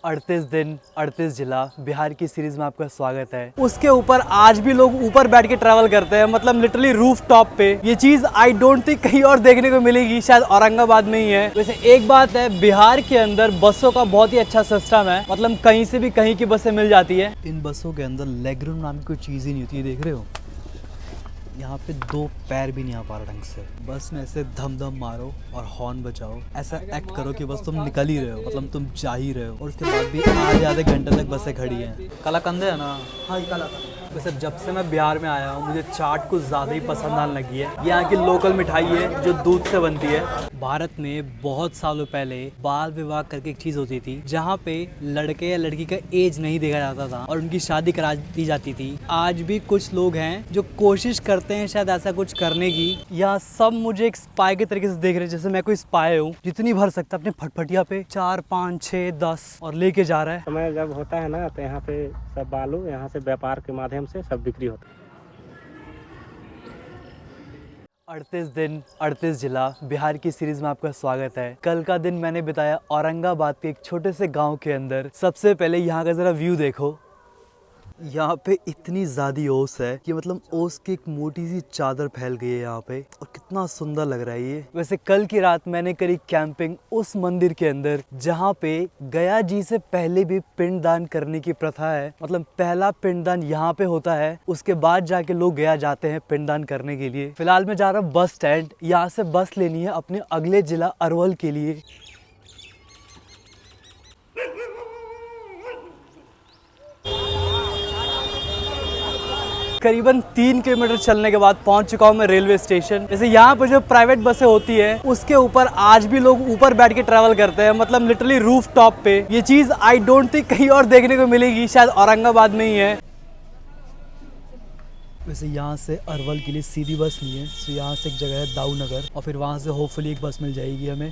38 दिन 38 जिला बिहार की सीरीज में आपका स्वागत है। उसके ऊपर आज भी लोग ऊपर बैठ के ट्रैवल करते हैं, मतलब लिटरली रूफ टॉप पे। ये चीज आई डोंट थिंक कहीं और देखने को मिलेगी, शायद औरंगाबाद में ही है। वैसे एक बात है, बिहार के अंदर बसों का बहुत ही अच्छा सिस्टम है, मतलब कहीं से भी कहीं की बसें मिल जाती है। इन बसों के अंदर लेग रूम नाम की कोई चीज ही नहीं होती है, देख रहे हो। यहाँ पे दो पैर भी नहीं आ पा रहा ढंग से। बस में ऐसे धम धम मारो और हॉर्न बजाओ, ऐसा एक्ट करो कि बस तुम निकल ही रहे हो, मतलब तुम जा ही रहे हो। और उसके बाद भी आधे घंटे तक बसें खड़ी हैं। कलाकंदे है ना? हाँ, कलाकंद। वैसे जब से मैं बिहार में आया हूँ, मुझे चाट कुछ ज़्यादा ही पसंद आने लगी है। यहाँ की लोकल मिठाई है जो दूध से बनती है। भारत में बहुत सालों पहले बाल विवाह करके एक चीज़ होती थी, जहाँ पे लड़के या लड़की का एज नहीं देखा जाता था और उनकी शादी करा दी जाती थी। आज भी कुछ लोग हैं जो कोशिश करते हैं शायद ऐसा कुछ करने की। या सब मुझे एक स्पाई के तरीके से देख रहे हैं, जैसे मैं कोई स्पाई हूँ। जितनी भर सकता अपने फटफटिया पे 4, 5, 6, 10 और लेके जा रहा है। समय जब होता है ना, तो यहाँ पे सब बालू यहाँ से व्यापार के माध्यम से सब बिक्री होता है। 38 दिन 38 जिला बिहार की सीरीज में आपका स्वागत है। कल का दिन मैंने बिताया औरंगाबाद के एक छोटे से गांव के अंदर। सबसे पहले यहाँ का जरा व्यू देखो। यहाँ पे इतनी ज़्यादा ओस है कि मतलब ओस की एक मोटी सी चादर फैल गई है यहाँ पे, और कितना सुंदर लग रहा है ये। वैसे कल की रात मैंने करी कैंपिंग उस मंदिर के अंदर जहाँ पे गया जी से पहले भी पिंडदान करने की प्रथा है। मतलब पहला पिंडदान यहाँ पे होता है, उसके बाद जाके लोग गया जाते हैं पिंडदान करने के लिए। फिलहाल मैं जा रहा हूँ बस स्टैंड, यहाँ से बस लेनी है अपने अगले जिला अरवल के लिए। करीबन 3 किलोमीटर चलने के बाद पहुंच चुका हूं मैं रेलवे स्टेशन। जैसे यहाँ पर जो प्राइवेट बसें होती है, उसके ऊपर आज भी लोग ऊपर बैठ के ट्रैवल करते हैं, मतलब लिटरली रूफ टॉप पे। ये चीज आई डोंट थिंक कहीं और देखने को मिलेगी, शायद औरंगाबाद में ही है। वैसे यहाँ से अरवल के लिए सीधी बस नहीं है, तो यहाँ से एक जगह है दाऊ नगर, और फिर वहाँ से होपफुली एक बस मिल जाएगी हमें।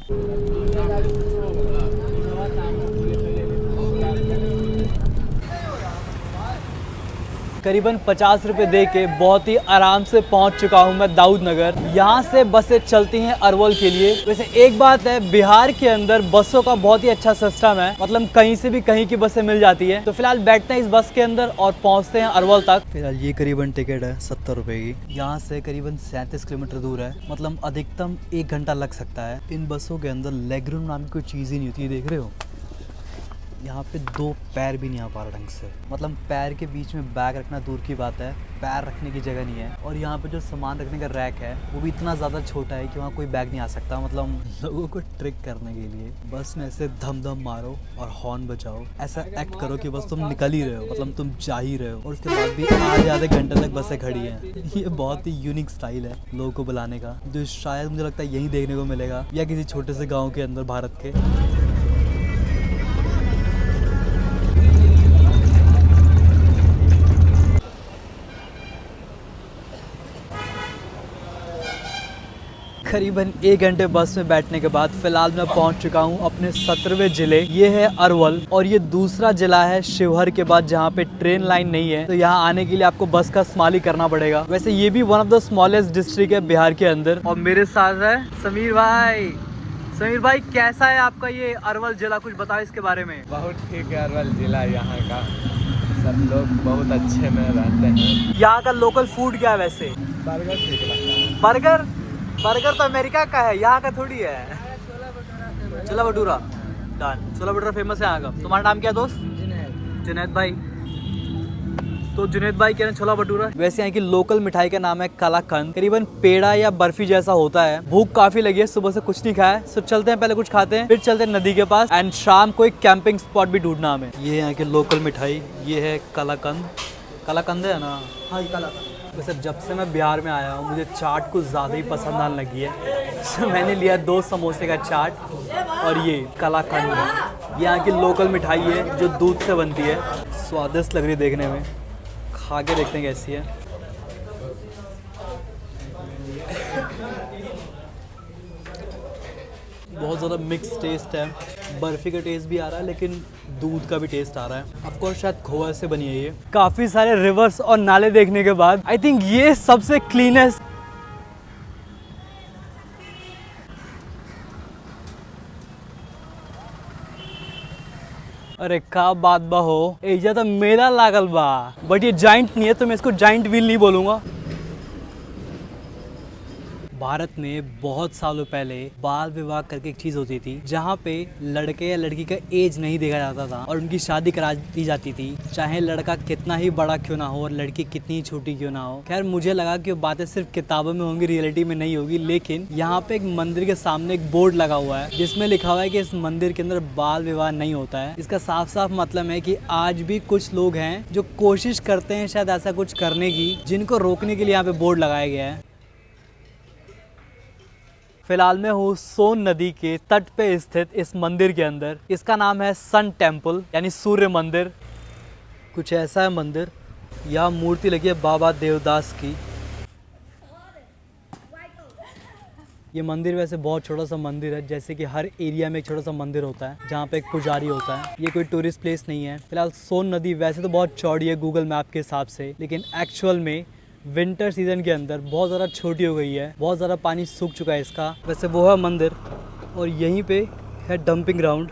करीबन 50 रुपए दे के बहुत ही आराम से पहुंच चुका हूं मैं दाऊद नगर। यहाँ से बसें चलती हैं अरवल के लिए। वैसे एक बात है, बिहार के अंदर बसों का बहुत ही अच्छा सिस्टम है, मतलब कहीं से भी कहीं की बसें मिल जाती है। तो फिलहाल बैठते हैं इस बस के अंदर और पहुंचते हैं अरवल तक। फिलहाल ये करीबन टिकट है 70 रुपए की। यहाँ से करीबन 37 किलोमीटर दूर है, मतलब अधिकतम 1 घंटा लग सकता है। इन बसों के अंदर लेग रूम नाम की कोई चीज़ ही नहीं होती है, देख रहे हो। यहाँ पे दो पैर भी नहीं आ पा रहा ढंग से, मतलब पैर के बीच में बैग रखना दूर की बात है, पैर रखने की जगह नहीं है। और यहाँ पे जो सामान रखने का रैक है वो भी इतना ज़्यादा छोटा है कि वहाँ कोई बैग नहीं आ सकता, मतलब लोगों को ट्रिक करने के लिए। बस में ऐसे धम धम मारो और हॉर्न बजाओ, ऐसा एक्ट करो कि बस तुम निकल ही रहे हो, मतलब तुम जा ही रहे हो। और उसके बाद भी आधे घंटे तक बसें खड़ी हैं। ये बहुत ही यूनिक स्टाइल है लोगों को बुलाने का, जो शायद मुझे लगता है यहीं देखने को मिलेगा, या किसी छोटे से गाँव के अंदर भारत के। करीबन 1 घंटे बस में बैठने के बाद फिलहाल मैं पहुंच चुका हूं अपने 17वें जिले। ये है अरवल, और ये दूसरा जिला है शिवहर के बाद जहां पे ट्रेन लाइन नहीं है, तो यहाँ आने के लिए आपको बस का इस्तेमाल ही करना पड़ेगा। वैसे ये भी one of the smallest district है बिहार के अंदर। और मेरे साथ है समीर भाई। समीर भाई, कैसा है आपका ये अरवल जिला, कुछ बताओ इसके बारे में। बहुत ठीक है अरवल जिला, यहाँ का सब लोग बहुत अच्छे में रहते हैं। यहाँ का लोकल फूड क्या है वैसे? बर्गर ठीक लगता है। बर्गर? बर्गर तो अमेरिका का है, यहाँ का थोड़ी है। छोला भटूरा डन। छोला भटूरा फेमस है यहाँ का। तुम्हारा नाम क्या दोस्त? जुनैद भाई। तो जुनैद भाई कह रहे हैं छोला भटूरा। वैसे यहाँ की लोकल मिठाई का नाम है कलाकंद। करीबन पेड़ा या बर्फी जैसा होता है। भूख काफी लगी है, सुबह से कुछ नहीं खाया, तो चलते हैं पहले कुछ खाते हैं, फिर चलते हैं नदी के पास, एंड शाम को एक कैंपिंग स्पॉट भी ढूंढना हमें। ये यहाँ की लोकल मिठाई, ये है कलाकंद। कलाकंद है ना? हाँ, ये कलाकंद। वैसे जब से मैं बिहार में आया हूँ, मुझे चाट कुछ ज़्यादा ही पसंद आने लगी है। तो मैंने लिया 2 समोसे का चाट और ये कलाकंद। यहाँ की लोकल मिठाई है जो दूध से बनती है, स्वादिष्ट लग रही है देखने में। खा के देखते हैं कैसी है। बहुत ज़्यादा मिक्स टेस्ट है, बर्फ़ी का टेस्ट भी आ रहा है, लेकिन दूध का भी टेस्ट आ रहा है। आपको शायद खोआ से बनी है ये। काफ़ी सारे रिवर्स और नाले देखने के बाद आई थिंक ये सबसे क्लीनेस्ट। अरे का बात बा हो, एजा तो मेला लागल बा, बट ये जाइंट नहीं है तो मैं इसको जाइंट व्हील नहीं बोलूँगा। भारत में बहुत सालों पहले बाल विवाह करके एक चीज होती थी, जहाँ पे लड़के या लड़की का एज नहीं देखा जाता था और उनकी शादी करा दी जाती थी, चाहे लड़का कितना ही बड़ा क्यों ना हो और लड़की कितनी ही छोटी क्यों ना हो। खैर मुझे लगा कि वो बातें सिर्फ किताबों में होंगी, रियलिटी में नहीं होगी, लेकिन यहाँ पे एक मंदिर के सामने एक बोर्ड लगा हुआ है जिसमें लिखा हुआ है कि इस मंदिर के अंदर बाल विवाह नहीं होता है। इसका साफ साफ मतलब है कि आज भी कुछ लोग हैं जो कोशिश करते हैं शायद ऐसा कुछ करने की, जिनको रोकने के लिए यहाँ पे बोर्ड लगाया गया है। फिलहाल मैं हूँ सोन नदी के तट पे स्थित इस मंदिर के अंदर। इसका नाम है सन टेम्पल यानी सूर्य मंदिर। कुछ ऐसा है मंदिर। यहाँ मूर्ति लगी है बाबा देवदास की। ये मंदिर वैसे बहुत छोटा सा मंदिर है, जैसे कि हर एरिया में एक छोटा सा मंदिर होता है जहाँ पे एक पुजारी होता है। ये कोई टूरिस्ट प्लेस नहीं है। फिलहाल सोन नदी वैसे तो बहुत चौड़ी है गूगल मैप के हिसाब से, लेकिन एक्चुअल में विंटर सीजन के अंदर बहुत ज़्यादा छोटी हो गई है, बहुत ज़्यादा पानी सूख चुका है इसका। वैसे वो है मंदिर और यहीं पे है डंपिंग ग्राउंड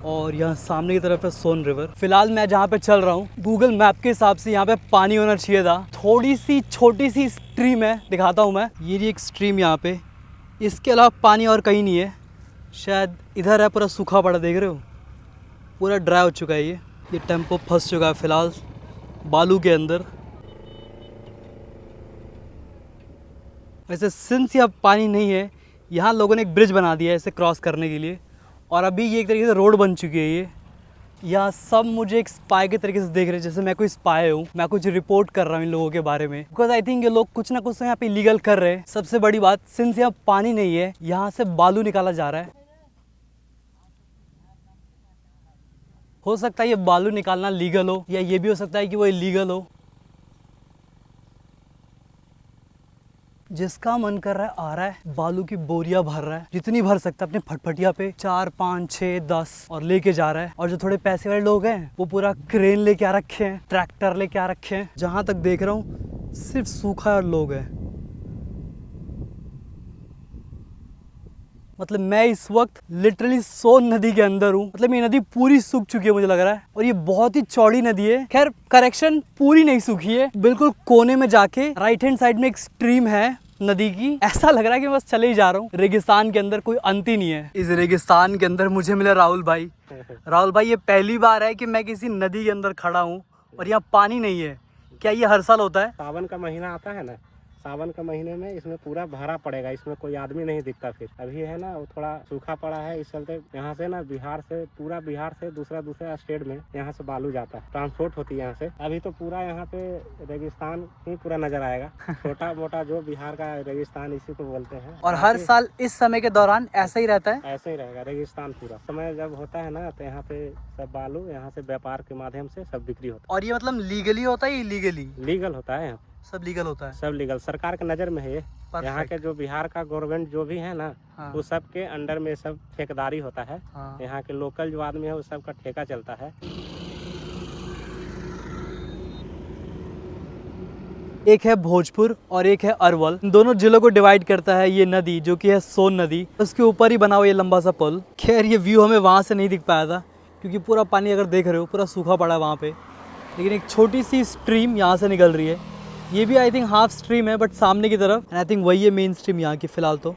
और यहाँ सामने की तरफ है सोन रिवर। फिलहाल मैं जहाँ पे चल रहा हूँ गूगल मैप के हिसाब से यहाँ पे पानी होना चाहिए था। थोड़ी सी छोटी सी स्ट्रीम है, दिखाता हूँ मैं। ये एक स्ट्रीम यहाँ पे, इसके अलावा पानी और कहीं नहीं है। शायद इधर है, पूरा सूखा पड़ा, देख रहे हो, पूरा ड्राई हो चुका है। ये टेम्पो फंस चुका है फिलहाल बालू के अंदर। वैसे सिंस यहाँ पानी नहीं है, यहाँ लोगों ने एक ब्रिज बना दिया है इसे क्रॉस करने के लिए, और अभी ये एक तरीके से रोड बन चुकी है। ये यहाँ सब मुझे एक स्पाई के तरीके से देख रहे हैं, जैसे मैं कोई स्पाई हूँ, मैं कुछ रिपोर्ट कर रहा हूँ इन लोगों के बारे में। बिकॉज आई थिंक ये लोग कुछ ना कुछ तो यहाँ पे इलीगल कर रहे हैं। सबसे बड़ी बात, सिंस यहाँ पानी नहीं है, यहाँ से बालू निकाला जा रहा है। हो सकता है ये बालू निकालना लीगल हो, या ये भी हो सकता है कि वो इलीगल हो। जिसका मन कर रहा है आ रहा है, बालू की बोरियां भर रहा है, जितनी भर सकता है अपने फटफटिया पे, 4, 5, 6, 10 और लेके जा रहा है। और जो थोड़े पैसे वाले लोग हैं वो पूरा क्रेन लेके आ रखे हैं, ट्रैक्टर लेके आ रखे हैं। जहां तक देख रहा हूँ सिर्फ सूखा लोग हैं। मतलब मैं इस वक्त लिटरली सोन नदी के अंदर हूँ। मतलब ये नदी पूरी सूख चुकी है मुझे लग रहा है, और ये बहुत ही चौड़ी नदी है। खैर करेक्शन, पूरी नहीं सूखी है, बिल्कुल कोने में जाके राइट हैंड साइड में एक स्ट्रीम है नदी की। ऐसा लग रहा है कि मैं बस चले ही जा रहा हूँ। रेगिस्तान के अंदर कोई अंत ही नहीं है। इस रेगिस्तान के अंदर मुझे मिला राहुल भाई। राहुल भाई, ये पहली बार है कि मैं किसी नदी के अंदर खड़ा हूँ और यहाँ पानी नहीं है। क्या ये हर साल होता है? सावन का महीना आता है ना, सावन के महीने में इसमें पूरा भरा पड़ेगा, इसमें कोई आदमी नहीं दिखता। फिर अभी है ना वो थोड़ा सूखा पड़ा है, इस चलते यहाँ से ना बिहार से, पूरा बिहार से दूसरा स्टेट में यहाँ से बालू जाता है, ट्रांसपोर्ट होती है यहाँ से। अभी तो पूरा यहाँ पे रेगिस्तान ही पूरा नजर आएगा। छोटा मोटा जो बिहार का रेगिस्तान इसी को बोलते हैं। और हर साल इस समय के दौरान ऐसा ही रहता है? ऐसे ही रहेगा रेगिस्तान पूरा समय। जब होता है ना तो यहाँ पे सब बालू यहाँ से व्यापार के माध्यम से सब बिक्री होता है। और ये मतलब लीगली होता है या इलीगली? लीगल होता है, सब लीगल होता है, सब लीगल, सरकार के नज़र में है ये। यहाँ के जो बिहार का गवर्नमेंट जो भी है ना, हाँ। वो सब के अंडर में सब ठेकेदारी होता है। हाँ। यहाँ के लोकल जो आदमी है वो सब का ठेका चलता है। एक है भोजपुर और एक है अरवल। इन दोनों जिलों को डिवाइड करता है ये नदी, जो कि है सोन नदी। उसके ऊपर ही बना हुआ ये लंबा सा पुल। खैर ये व्यू हमें वहाँ से नहीं दिख पाया था, क्योंकि पूरा पानी अगर देख रहे हो पूरा सूखा पड़ा है वहाँ पे। लेकिन एक छोटी सी स्ट्रीम यहाँ से निकल रही है। ये भी आई थिंक हाफ स्ट्रीम है, बट सामने की तरफ। आई थिंक वही है मेन स्ट्रीम यहाँ की फिलहाल तो।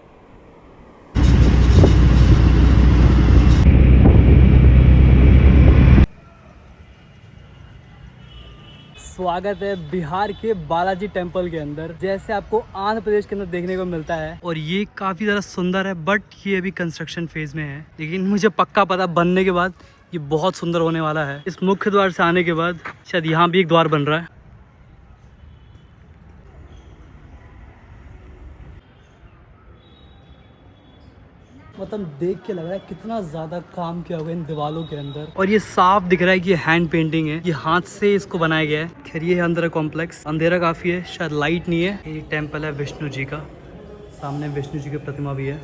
स्वागत है बिहार के बालाजी टेम्पल के अंदर, जैसे आपको आंध्र प्रदेश के अंदर देखने को मिलता है। और ये काफ़ी ज़्यादा सुंदर है, बट ये अभी कंस्ट्रक्शन फेज में है। लेकिन मुझे पक्का पता बनने के बाद ये बहुत सुंदर होने वाला है। इस मुख्य द्वार से आने के बाद शायद यहाँ भी एक द्वार बन रहा है। मतलब देख के लग रहा है कितना ज्यादा काम किया हुआ है इन दीवालों के अंदर। और ये साफ दिख रहा है कि ये हैंड पेंटिंग है, ये हाथ से इसको बनाया गया है। खैर ये है अंदर कॉम्प्लेक्स, अंधेरा काफी है, शायद लाइट नहीं है। ये टेम्पल है विष्णु जी का, सामने विष्णु जी की प्रतिमा भी है।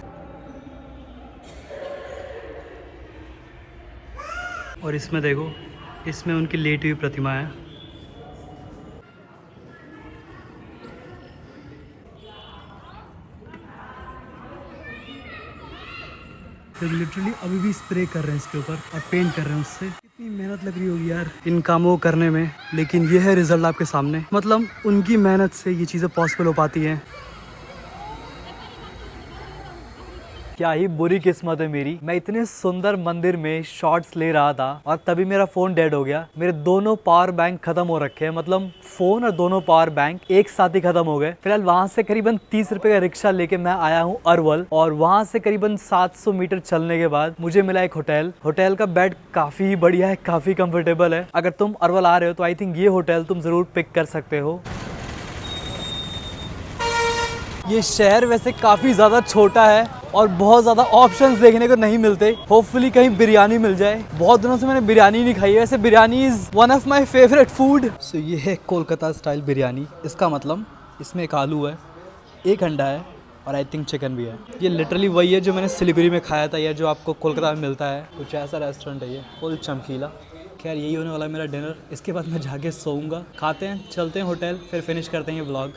और इसमें देखो, इसमें उनकी लेटी हुई प्रतिमा है। लिटरली अभी भी स्प्रे कर रहे हैं इसके ऊपर और पेंट कर रहे हैं उससे। कितनी मेहनत लग रही होगी यार इन कामों को करने में, लेकिन ये है रिजल्ट आपके सामने। मतलब उनकी मेहनत से ये चीज़ें पॉसिबल हो पाती हैं। क्या ही बुरी किस्मत है मेरी, मैं इतने सुंदर मंदिर में शॉट्स ले रहा था और तभी मेरा फोन डेड हो गया। मेरे दोनों पावर बैंक खत्म हो रखे हैं, मतलब फोन और दोनों पावर बैंक एक साथ ही खत्म हो गए। फिलहाल वहां से करीबन 30 रुपए का रिक्शा लेके मैं आया हूँ अरवल, और वहां से करीबन 700 मीटर चलने के बाद मुझे मिला एक होटल। होटल का बेड काफी बढ़िया है, काफी कंफर्टेबल है। अगर तुम अरवल आ रहे हो तो आई थिंक ये होटल तुम जरूर पिक कर सकते हो। ये शहर वैसे काफ़ी ज़्यादा छोटा है और बहुत ज़्यादा ऑप्शंस देखने को नहीं मिलते। होपफुली कहीं बिरयानी मिल जाए, बहुत दिनों से मैंने बिरयानी नहीं खाई है। वैसे biryani is one of my favourite food. So ये है कोलकाता स्टाइल बिरयानी। इसका मतलब इसमें एक आलू है, एक अंडा है और आई थिंक चिकन भी है। ये लिटरली वही है जो मैंने सिलीगुड़ी में खाया था या जो आपको कोलकाता में मिलता है। कुछ ऐसा रेस्टोरेंट है ये, फुल चमकीला। खैर यही होने वाला है मेरा डिनर। इसके बाद मैं जाके सोऊंगा। खाते हैं, चलते हैं होटल, फिर फिनिश करते हैं ये व्लॉग।